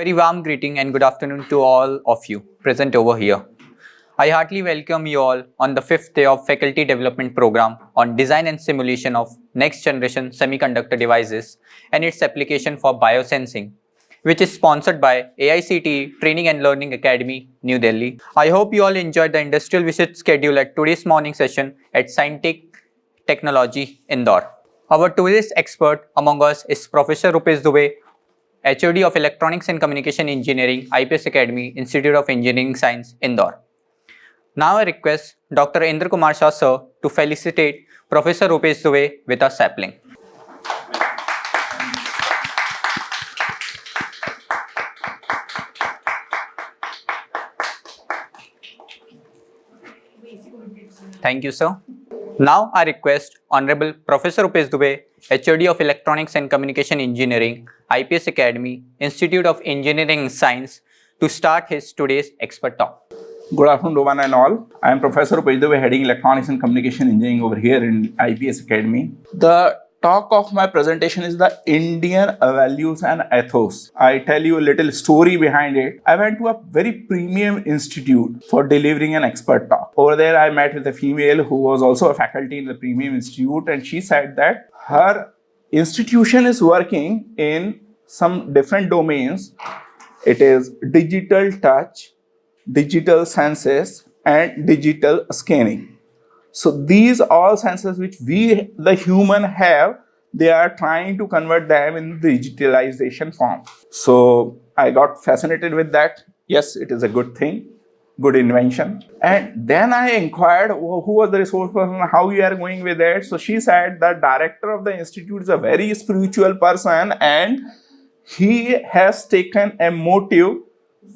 Very warm greeting and good afternoon to all of you present over here. I heartily welcome you all on the 5th day of Faculty Development Program on Design and Simulation of Next Generation Semiconductor Devices and its application for biosensing, which is sponsored by AICTE Training and Learning Academy, New Delhi. I hope you all enjoyed the industrial visit schedule at today's morning session at Scientific Technology, Indore. Our today's expert among us is Professor Rupesh Dubey, HOD of Electronics and Communication Engineering, IPS Academy, Institute of Engineering Science, Indore. Now I request Dr. Indra Kumar Shah sir to felicitate Professor Rupesh Dubey with a sapling. Thank you, sir. Now I request Honorable Professor Rupesh Dubey, HOD of Electronics and Communication Engineering, IPS Academy, Institute of Engineering Science, to start his today's expert talk. Good afternoon, one and all. I am Professor Rupesh Dubey, heading Electronics and Communication Engineering over here in IPS Academy. The talk of my presentation is the Indian values and ethos. I tell you a little story behind it. I went to a very premium institute for delivering an expert talk. Over there, I met with a female who was also a faculty in the premium institute, and she said that her institution is working in some different domains. It is digital touch, digital senses, and digital scanning. So these all senses which we, the human, have, they are trying to convert them in digitalization form. So I got fascinated with that. Yes, it is a good thing, good invention. And then I inquired who was the resource person, how you are going with it. So she said the director of the institute is a very spiritual person, and he has taken a motive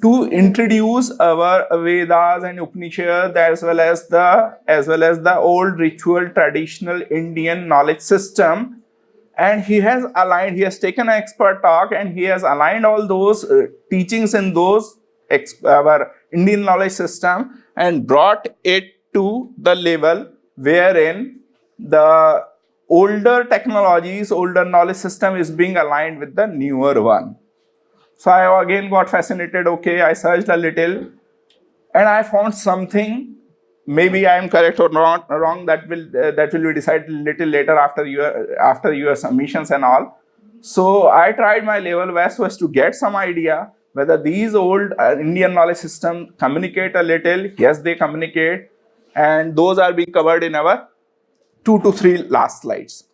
to introduce our Vedas and Upanishads as well as the old ritual traditional Indian knowledge system, and he has taken an expert talk and he has aligned all those teachings in those our Indian knowledge system and brought it to the level wherein the older technologies, older knowledge system is being aligned with the newer one. So I again got fascinated. Okay, I searched a little and I found something. Maybe I am correct or not wrong. That will be decided a little later after your submissions and all. So I tried my level best was to get some idea whether these old Indian knowledge system communicate a little. Yes, they communicate, and those are being covered in our 2 to 3 last slides.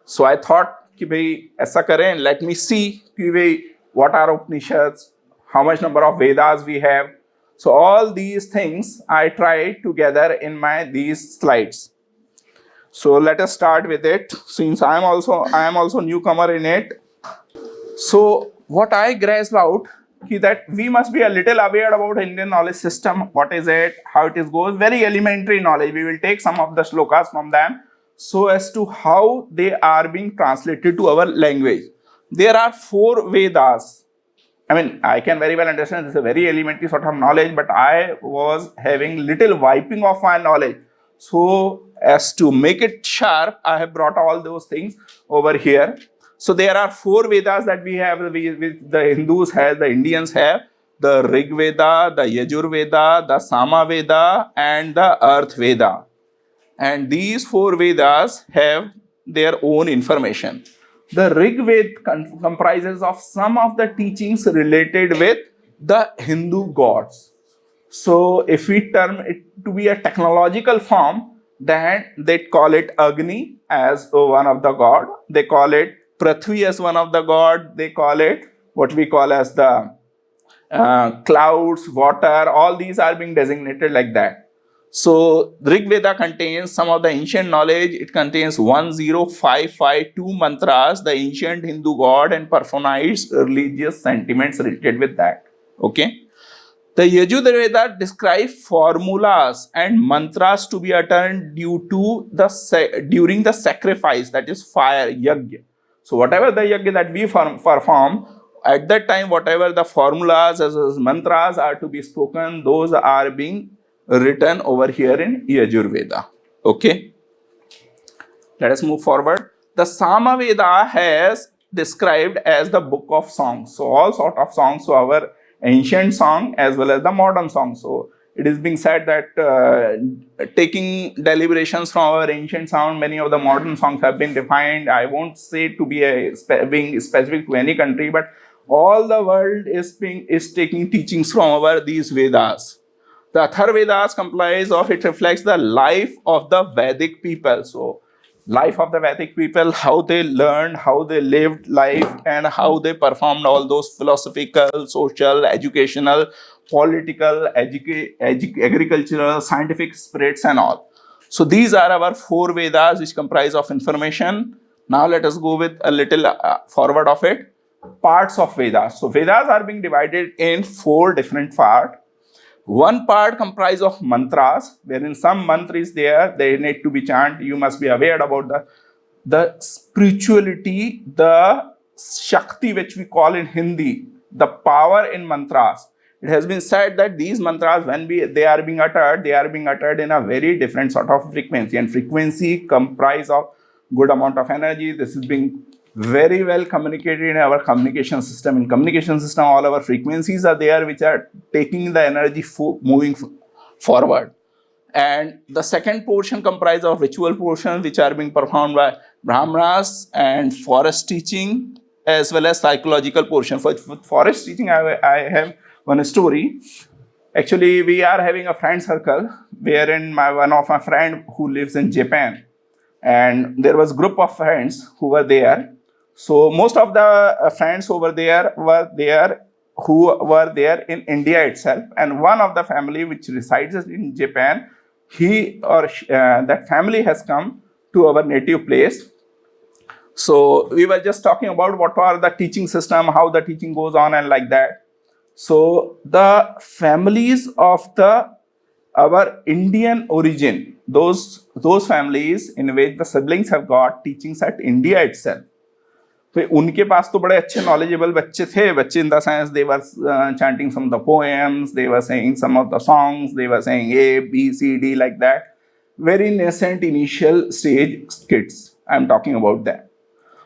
So I thought कि भाई ऐसा करें. Let me see कि भाई what are Upanishads, how much number of Vedas we have. So all these things I tried together in these slides. So let us start with it, since I am also newcomer in it. So what I grasped out that we must be a little aware about Indian knowledge system. What is it? How it goes? Very elementary knowledge. We will take some of the shlokas from them so as to how they are being translated to our language. There are 4 Vedas. I mean, I can very well understand this is a very elementary sort of knowledge, but I was having little wiping of my knowledge. So as to make it sharp, I have brought all those things over here. So there are 4 Vedas that we have, the Hindus have, the Indians have, the Rig Veda, the Yajur Veda, the Sama Veda, and the Earth Veda. And these 4 Vedas have their own information. The Rig Veda comprises of some of the teachings related with the Hindu gods. So if we term it to be a technological form, then they call it Agni as one of the god. They call it Prithvi as one of the god. They call it what we call as the clouds, water. All these are being designated like that. So Rig Veda contains some of the ancient knowledge. It contains 10552 mantras, the ancient Hindu god, and personifies religious sentiments related with that. Okay. The Yajurveda describe formulas and mantras to be uttered during the sacrifice, that is fire, yajna. So whatever the yajna that we perform, at that time, whatever the formulas as well as mantras are to be spoken, those are being written over here in Yajurveda. Okay. Let us move forward. The Samaveda has described as the book of songs. So all sort of songs, so our ancient song as well as the modern song. So it is being said that taking deliberations from our ancient song, many of the modern songs have been defined. I won't say to be being specific to any country, but all the world is taking teachings from our these Vedas. The Atharvedas complies of, it reflects the life of the Vedic people. So life of the Vedic people, how they learned, how they lived life, and how they performed all those philosophical, social, educational, political, agricultural, scientific spirits and all. So these are our 4 Vedas which comprise of information. Now let us go with a little forward of it. Parts of Vedas. So Vedas are being divided in 4 different parts. One part comprises of mantras, wherein some mantra is there, they need to be chanted. You must be aware about the spirituality, the Shakti, which we call in Hindi, the power in mantras. It has been said that these mantras, when they are being uttered in a very different sort of frequency, and frequency comprise of good amount of energy. This is being very well communicated in our communication system. In communication system, all our frequencies are there which are taking the energy moving forward. And the second portion comprises of ritual portions which are being performed by Brahmanas, and forest teaching as well as psychological portion. For forest teaching, I have one story. Actually, we are having a friend circle wherein one of my friend who lives in Japan, and there was a group of friends who were there. So most of the friends over there who were there in India itself, and one of the family which resides in Japan, that family has come to our native place. So we were just talking about what are the teaching system, how the teaching goes on and like that. So the families of our Indian origin, those families in which the siblings have got teachings at India itself. तो उनके पास तो बड़े अच्छे knowledgeable बच्चे in the sense they were chanting some of the poems, they were saying some of the songs, they were saying A, B, C, D like that. Very nascent initial stage kids, I am talking about that.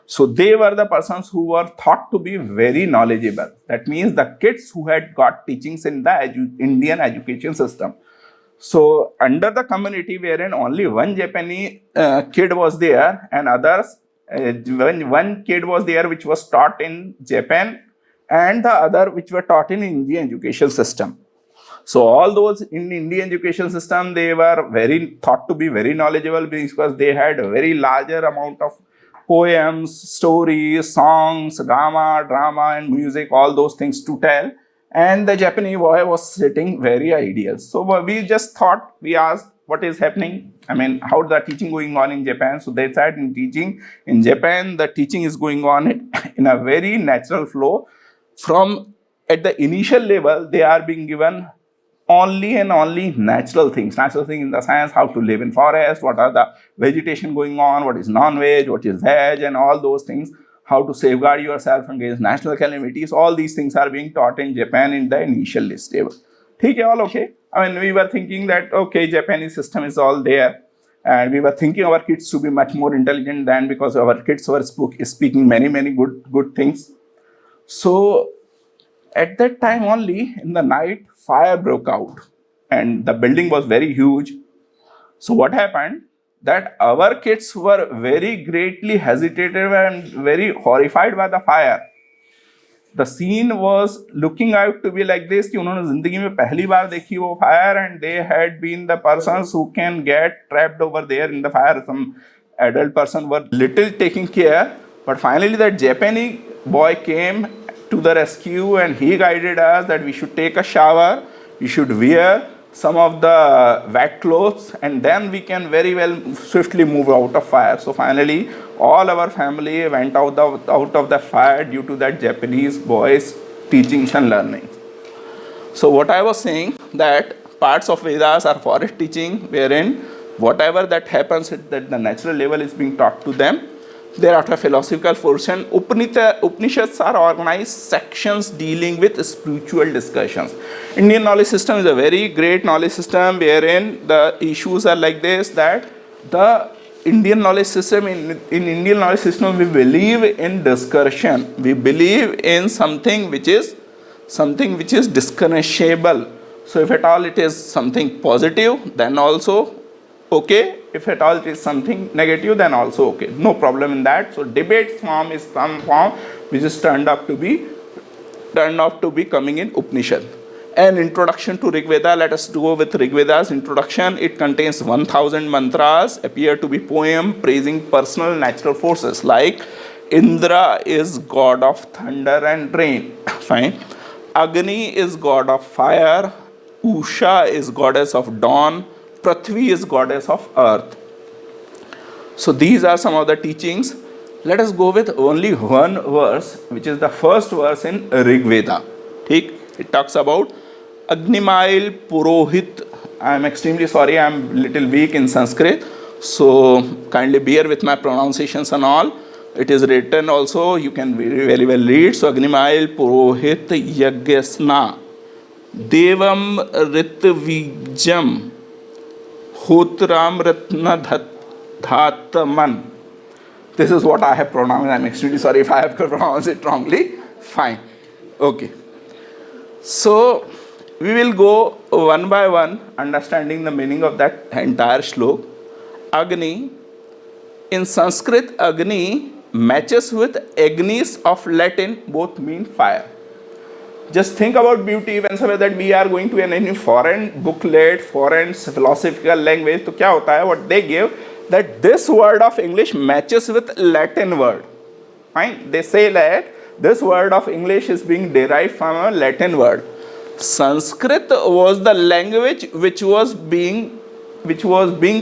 So they were the persons who were thought to be very knowledgeable. That means the kids who had got teachings in the Indian education system. So under the community wherein only one Japanese kid was there, and others, when one kid was there which was taught in Japan, and the other which were taught in Indian education system. So all those in Indian education system, they were thought to be very knowledgeable because they had a very larger amount of poems, stories, songs, drama and music, all those things to tell. And the Japanese boy was sitting very ideal. So we asked what is happening. I mean, how the teaching going on in Japan? So they said in Japan, the teaching is going on in a very natural flow. From at the initial level, they are being given only and only natural things in the science, how to live in forest, what are the vegetation going on, what is non-veg, what is veg, and all those things, how to safeguard yourself against natural calamities. All these things are being taught in Japan in the initial stage. Okay, all okay. I mean, we were thinking that, okay, Japanese system is all there. And we were thinking our kids to be much more intelligent than, because our kids were speaking many good things. So at that time only, in the night, fire broke out. And the building was very huge. So what happened? That our kids were very greatly hesitated and very horrified by the fire. The scene was looking out to be like this कि उन्होंने जिंदगी में पहली बार देखी वो fire, and they had been the persons who can get trapped over there in the fire. Some adult person were little taking care, but finally that Japanese boy came to the rescue and he guided us that we should take a shower, we should wear some of the wet clothes, and then we can very well swiftly move out of fire. So finally, all our family went out of the fire due to that Japanese boy's teachings and learning. So what I was saying, that parts of Vedas are forest teaching, wherein whatever that happens at the natural level is being taught to them. Thereafter, philosophical portion. Upanishads are organized sections dealing with spiritual discussions. Indian knowledge system is a very great knowledge system wherein the issues are like this, that the Indian knowledge system, in Indian knowledge system, we believe in discussion. We believe in something which is distinguishable. So if at all it is something positive, then also okay. If at all it is something negative, then also okay. No problem in that. So debate form is some form which is turned out to be coming in Upanishad. An introduction to Rig Veda. Let us go with Rig Veda's introduction. It contains 1000 mantras, appear to be poem praising personal natural forces like Indra is god of thunder and rain. Fine. Agni is god of fire. Usha is goddess of dawn. Prithvi is goddess of earth. So these are some of the teachings. Let us go with only one verse, which is the first verse in Rig Veda. It talks about Agnimail Purohit. I am extremely sorry, I am little weak in Sanskrit, so kindly bear with my pronunciations and all. It is written also, you can very well read. So Agnimail Purohit Yagyasna Devam Ritvijam Hotram Ratna Dhataman. This is what I have pronounced. I am extremely sorry if I have pronounced it wrongly. Fine. Okay. So we will go one by one, understanding the meaning of that entire shlok. Agni. In Sanskrit, Agni matches with Agnis of Latin, both mean fire. Just think about beauty whenever that we are going to any foreign booklet, foreign philosophical language. तो क्या होता है? What they give, that this word of English matches with Latin word. Fine. They say that this word of English is being derived from a Latin word. Sanskrit was the language which was being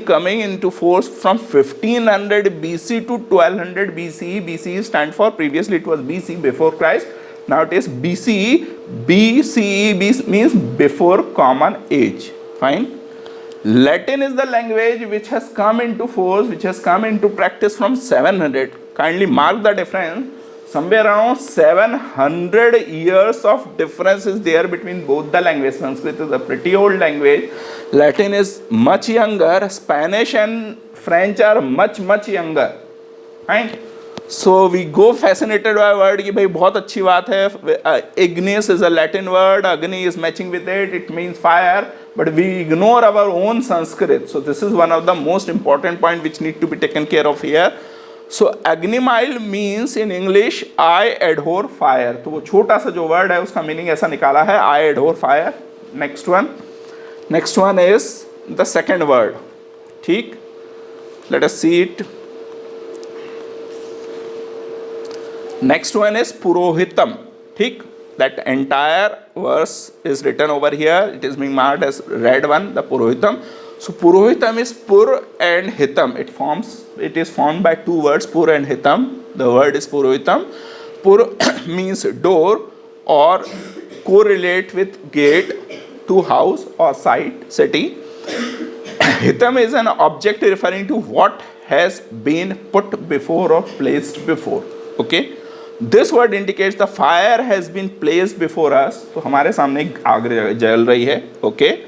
coming into force from 1500 BC to 1200 BCE. BCE stand for, previously it was BC, before Christ. Now it is BCE. BCE means before common age. Fine. Latin is the language which has come into force, which has come into practice from 700. Kindly mark the difference. Somewhere around 700 years of difference is there between both the languages. Sanskrit is a pretty old language. Latin is much younger. Spanish and French are much younger. Right? So we go fascinated by a word कि भाई बहुत अच्छी बात है. Ignis is a Latin word. Agni is matching with it. It means fire. But we ignore our own Sanskrit. So this is one of the most important point which need to be taken care of here. So Agnimail means in English I adore fire. तो वो छोटा सा जो word है उसका meaning ऐसा निकाला है, I adore fire. Next one is the second word. ठीक? Let us see it. Next one is Purohitam. ठीक? That entire verse is written over here. It is being marked as red one, the Purohitam. So Purohitam is Pur and Hitam. It is formed by two words, Pur and Hitam. The word is Purohitam. Pur means door or correlate with gate to house or site, city. Hitam is an object referring to what has been put before or placed before. Okay. This word indicates the fire has been placed before us. तो हमारे सामने आग जल रही है. Okay.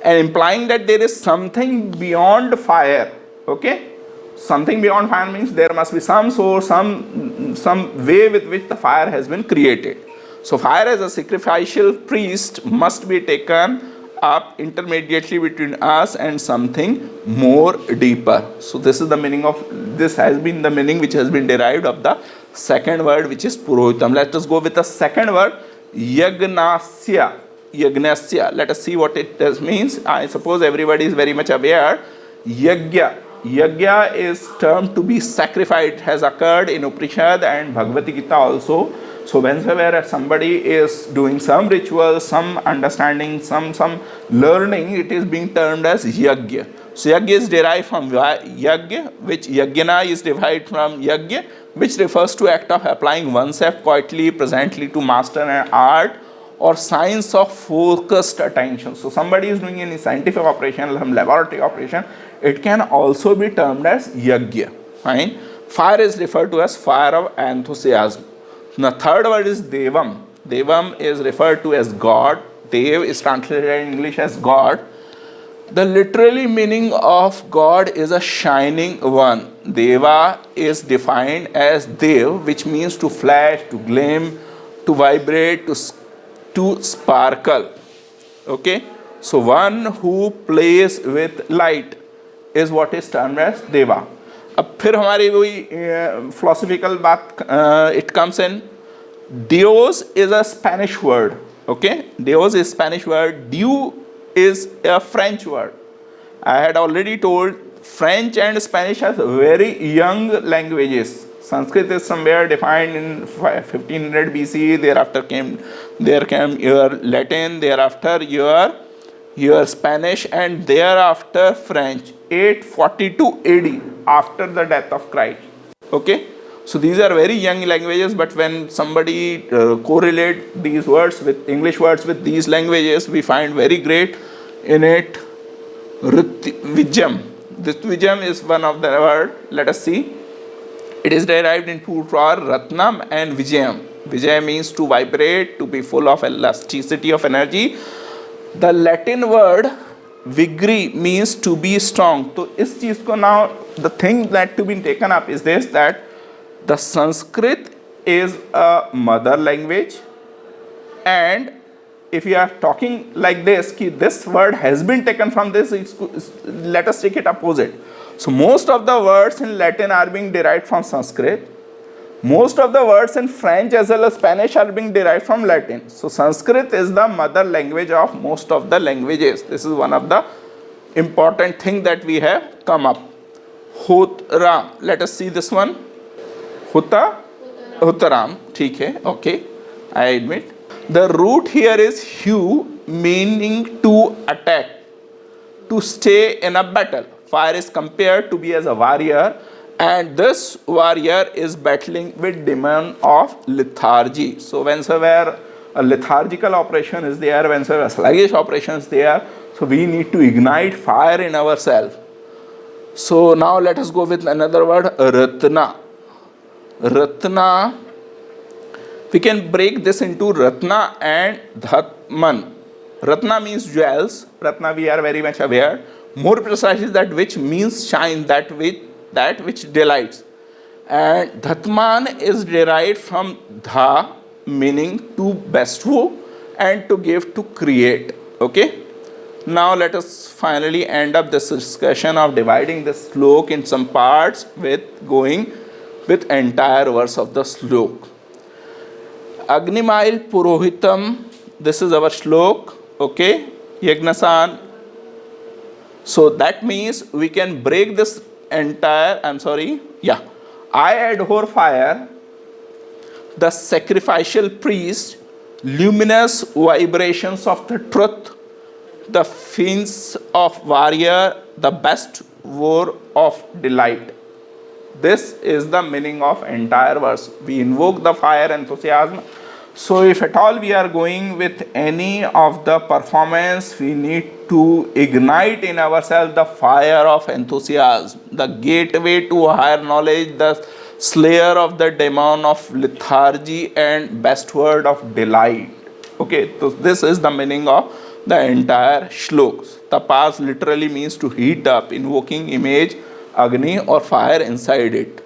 And implying that there is something beyond fire. Okay. Something beyond fire means there must be some source, some way with which the fire has been created. So fire as a sacrificial priest must be taken up intermediately between us and something more deeper. So this is the meaning of, this has been the meaning which has been derived of the second word, which is Purohitam. Let us go with the second word, Yagnasya. Yagnasya. Let us see what it means. I suppose everybody is very much aware. Yagya. Yagya is termed to be sacrificed. It has occurred in Upanishad and Bhagavad Gita also. So whenever somebody is doing some ritual, some understanding, some learning, it is being termed as Yagya. So Yagya is derived from Yagya, which Yagyana is derived from Yagya, which refers to act of applying oneself quietly, presently to master an art or science of focused attention. So somebody is doing any scientific operation, some laboratory operation, it can also be termed as Yagya. Fine. Fire is referred to as fire of enthusiasm. The third word is Devam. Devam is referred to as God. Dev is translated in English as God. The literally meaning of God is a shining one. Deva is defined as Dev, which means to flash, to gleam, to vibrate, to sparkle. Okay, so one who plays with light is what is termed as Deva. अब फिर हमारी वही philosophical बात it comes in. Dios is a Spanish word. Okay, Dios is Spanish word. Dieu is a French word. I had already told French and Spanish are very young languages. Sanskrit is somewhere defined in 1500 BC. There came your Latin. Thereafter your Spanish, and thereafter French. 842 AD, after the death of Christ. Okay, so these are very young languages. But when somebody correlate these words with English words with these languages, we find very great in it. Ritvijam. Ritvijam is one of the word. Let us see. It is derived in two words, Ratnam and Vijayam. Vijay means to vibrate, to be full of elasticity of energy. The Latin word vigri means to be strong. So, इस चीज को now the thing that to be taken up is this, that the Sanskrit is a mother language, and if you are talking like this, ki this word has been taken from this, let us take it opposite. So most of the words in Latin are being derived from Sanskrit. Most of the words in French as well as Spanish are being derived from Latin. So Sanskrit is the mother language of most of the languages. This is one of the important thing that we have come up. Hutram. Let us see this one. Hutaram. ठीक है. Okay. I admit. The root here is hew, meaning to attack, to stay in a battle. Fire is compared to be as a warrior, and this warrior is battling with demon of lethargy. So whenever a lethargical operation is there, whenever a sluggish operation is there, so we need to ignite fire in ourselves. So now let us go with another word, Ratna. Ratna, we can break this into Ratna and Dhatman. Ratna means jewels. Ratna we are very much aware. More precise is that which means shine, that which delights. And Dhatman is derived from Dha, meaning to bestow and to give, to create. Okay. Now let us finally end up this discussion of dividing this slok in some parts with going with entire verse of the slok. Agnimail Purohitam, this is our shlok, okay, Yagnasan. So that means we can break this entire, I adore fire, the sacrificial priest, luminous vibrations of the truth, the fins of warrior, the best war of delight. This is the meaning of entire verse. We invoke the fire enthusiasm. So if at all we are going with any of the performance, we need to ignite in ourselves the fire of enthusiasm, the gateway to higher knowledge, the slayer of the demon of lethargy and best word of delight. Okay, so this is the meaning of the entire shloks. Tapas literally means to heat up, invoking image, Agni or fire inside it.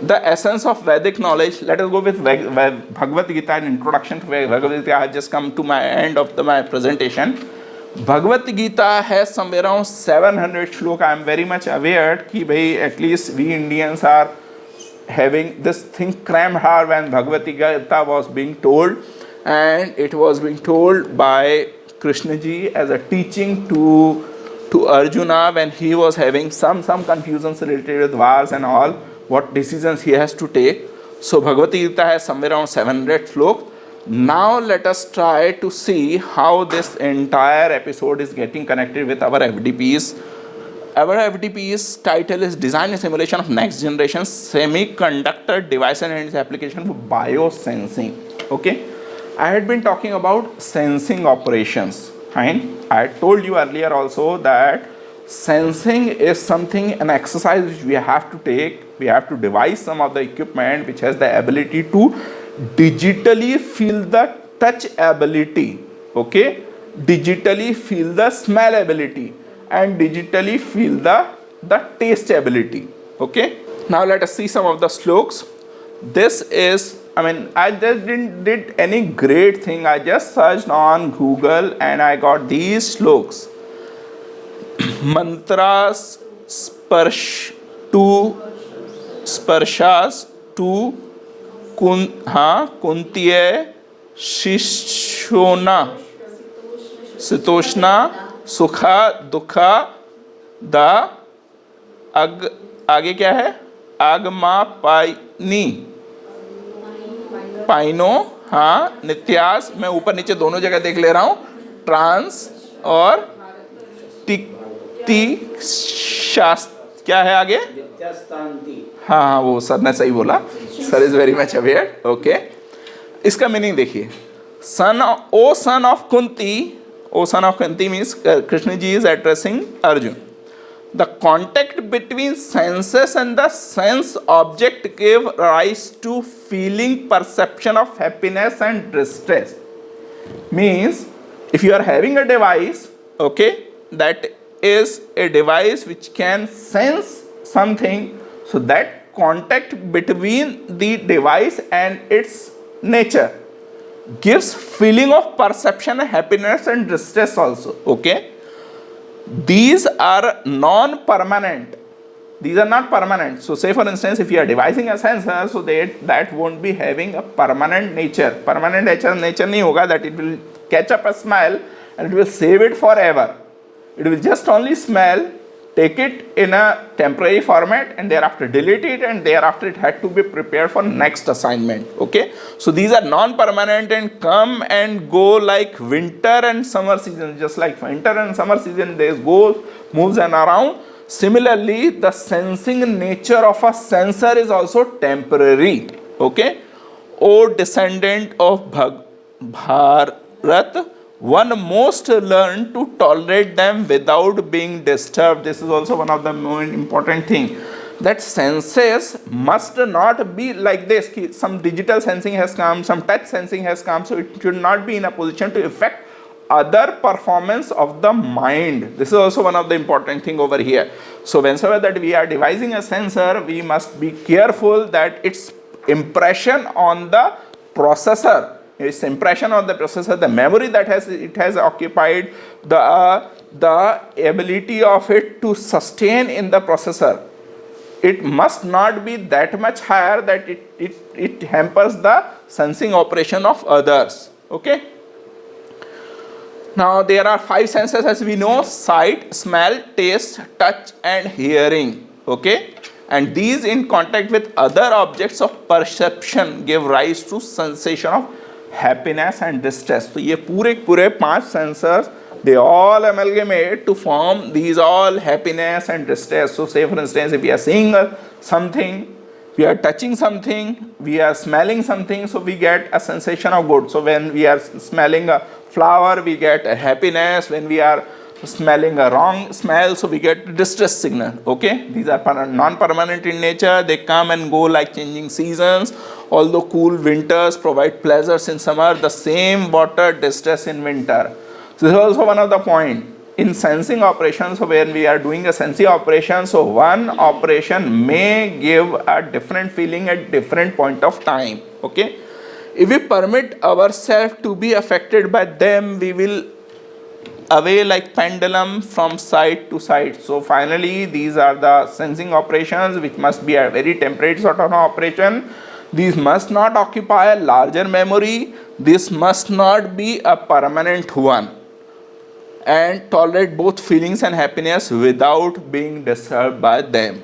The essence of Vedic knowledge, let us go with Bhagavad Gita, an introduction to Bhagavad Gita. I have just come to my end of my presentation. Bhagavad Gita has somewhere around 700 shloka. I am very much aware that at least we Indians are having this thing crammed hard when Bhagavad Gita was being told, and it was being told by Krishna ji as a teaching to Arjuna when he was having some confusions related with wars and all, what decisions he has to take. So Bhagavad Gita has somewhere around 700 slokas. Now let us try to see how this entire episode is getting connected with our FDPs. Our FDP's title is Design and Simulation of Next Generation Semiconductor Device and its Application for Biosensing. Okay, I had been talking about sensing operations. Fine. I told you earlier also that sensing is something, an exercise which we have to take. We have to devise some of the equipment which has the ability to digitally feel the touch ability. Okay, digitally feel the smell ability and digitally feel the taste ability. Okay, now let us see some of the slokas. This is, I mean, I just didn't did any great thing. I just searched on Google and I got these slokas. Mantras to sparshas to kuntiye shishona sitoshna sukha dukha da आगे क्या है, आगमा पाइनी पाइनो, हाँ नित्यास, मैं ऊपर नीचे दोनों जगह देख ले रहा हूँ, ट्रांस और टिक शास्त्र क्या है आगे, हाँ हाँ वो सर ने सही बोला, sir is very much aware. Okay, इसका मीनिंग देखिए, son of Kunti means Krishna ji is addressing Arjun. The contact between senses and the sense object gave rise to feeling, perception of happiness and distress. Means if you are having a device, okay, that is a device which can sense something, so that contact between the device and its nature gives feeling of perception, happiness and distress also. Okay, these are non-permanent. These are not permanent. So say for instance, if you are devising a sensor, so that won't be having a permanent nature. Permanent nature nahi hoga that it will catch up a smell and it will save it forever. It will just only smell, take it in a temporary format and thereafter delete it, and thereafter it had to be prepared for next assignment. Okay, so these are non-permanent and come and go like winter and summer season. Just like winter and summer season, they goes, moves and around. Similarly, the sensing nature of a sensor is also temporary. Okay, O descendant of Bharat, one must learn to tolerate them without being disturbed. This is also one of the more important thing, that senses must not be like this. Some digital sensing has come, some touch sensing has come, so it should not be in a position to affect other performance of the mind. This is also one of the important thing over here. So whenever that we are devising a sensor, we must be careful that its impression on the processor, its impression on the processor, the memory that it has occupied, the ability of it to sustain in the processor, it must not be that much higher that it hampers the sensing operation of others. Okay, now there are 5 senses as we know: sight, smell, taste, touch and hearing. Okay, and these in contact with other objects of perception give rise to sensation of happiness and distress. So ये पूरे 5 sensors, they all amalgamate to form these all happiness and distress. So say for instance, if we are seeing something, we are touching something, we are smelling something, so we get a sensation of good. So when we are smelling a flower, we get a happiness. When we are smelling a wrong smell, so we get distress signal. Okay, these are non-permanent in nature. They come and go like changing seasons. Although cool winters provide pleasures in summer, the same water distress in winter. So this is also one of the point in sensing operations. So when we are doing a sensing operation, so one operation may give a different feeling at different point of time. Okay, if we permit ourselves to be affected by them, we will away like pendulum from side to side. So finally, these are the sensing operations which must be a very temporary sort of operation. These must not occupy a larger memory. This must not be a permanent one, and tolerate both feelings and happiness without being disturbed by them.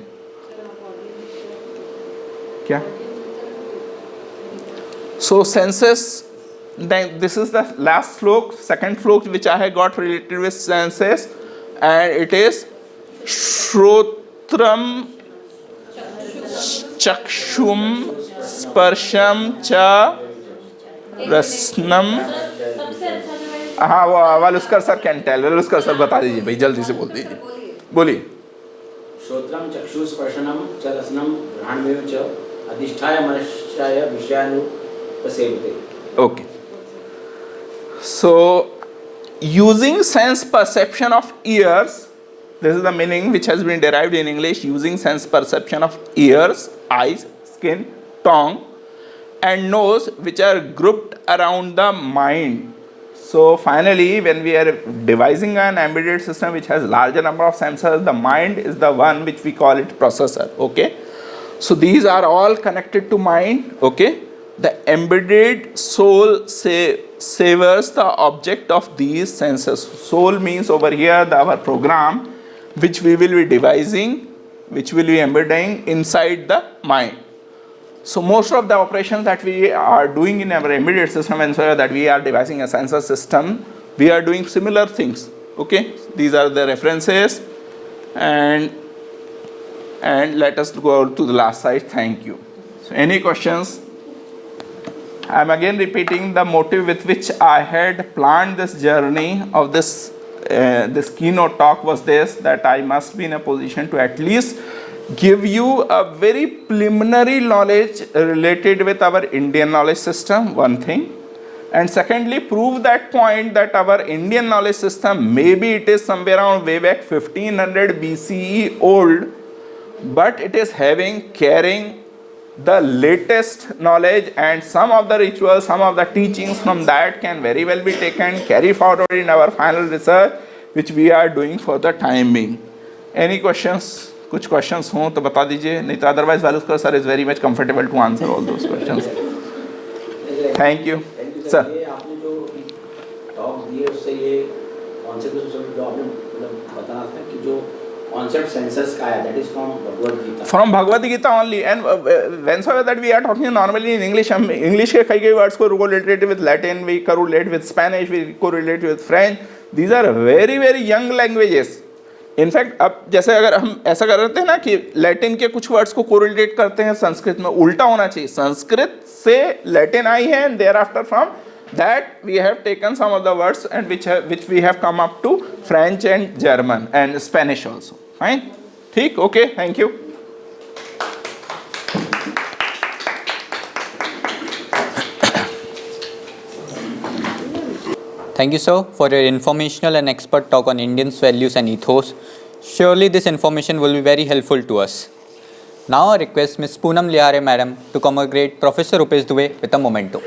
Kya? So senses, then this is the last slok, second slok which I have got related with senses, and it is Shrotram Chakshum Sparsham Cha Rasnam. हाँ वो वालुस्कर sir can tell, वालुस्कर sir बता दीजिए भाई, जल्दी से बोल दीजिए, बोलिए. श्रोत्रम चक्षु स्पर्शनम च रसनम घ्राणमेव च अधिष्ठाय मनश्चाय विषयानुपसेवते. Okay. So using sense perception of ears, this is the meaning which has been derived in English, using sense perception of ears, eyes, skin, tongue, and nose, which are grouped around the mind. So finally, when we are devising an embedded system which has larger number of sensors, the mind is the one which we call it processor. Okay. So these are all connected to mind. Okay. The embedded soul savors the object of these sensors. Soul means over here our program which we will be devising, which will be embedding inside the mind. So most of the operations that we are doing in our embedded system, and so that we are devising a sensor system, we are doing similar things. Okay, these are the references, and let us go to the last slide. Thank you. So any questions? I am again repeating the motive with which I had planned this journey of this keynote talk was this, that I must be in a position to at least give you a very preliminary knowledge related with our Indian knowledge system, one thing, and secondly prove that point that our Indian knowledge system, maybe it is somewhere around way back 1500 BCE old, but it is carrying the latest knowledge, and some of the rituals, some of the teachings from that can very well be taken, carry forward in our final research which we are doing for the time being. Any questions? कुछ questions हों तो बता दीजिए, नहीं तो otherwise Waluskar sir is very much comfortable to answer all those questions. Thank you sir. ये आपने जो टॉक दिए उससे ये कॉन्सेप्ट जो आपने मतलब बताना था कि जो कॉन्सेप्ट सेंसर्स का है, that is from Bhagavad Gita. From Bhagavad Gita only, and whensoever that we are talking normally in English, हम इंग्लिश के कई वर्ड्स को correlate with Latin, we correlate with Spanish, we correlate with French. These are very very young languages. In fact अब जैसे अगर हम ऐसा कर रहे थे ना कि लैटिन के कुछ वर्ड्स को कोरिलेट करते हैं संस्कृत में, उल्टा होना चाहिए. संस्कृत से लैटिन आई है, and there after from that we have taken some of the words and which we have come up to French and German and Spanish also. Fine, ठीक, okay, thank you. Thank you, sir, for your informational and expert talk on Indians' values and ethos. Surely this information will be very helpful to us. Now I request Ms. Poonam Lihare, Madam, to commemorate Professor Rupesh Dubey with a memento.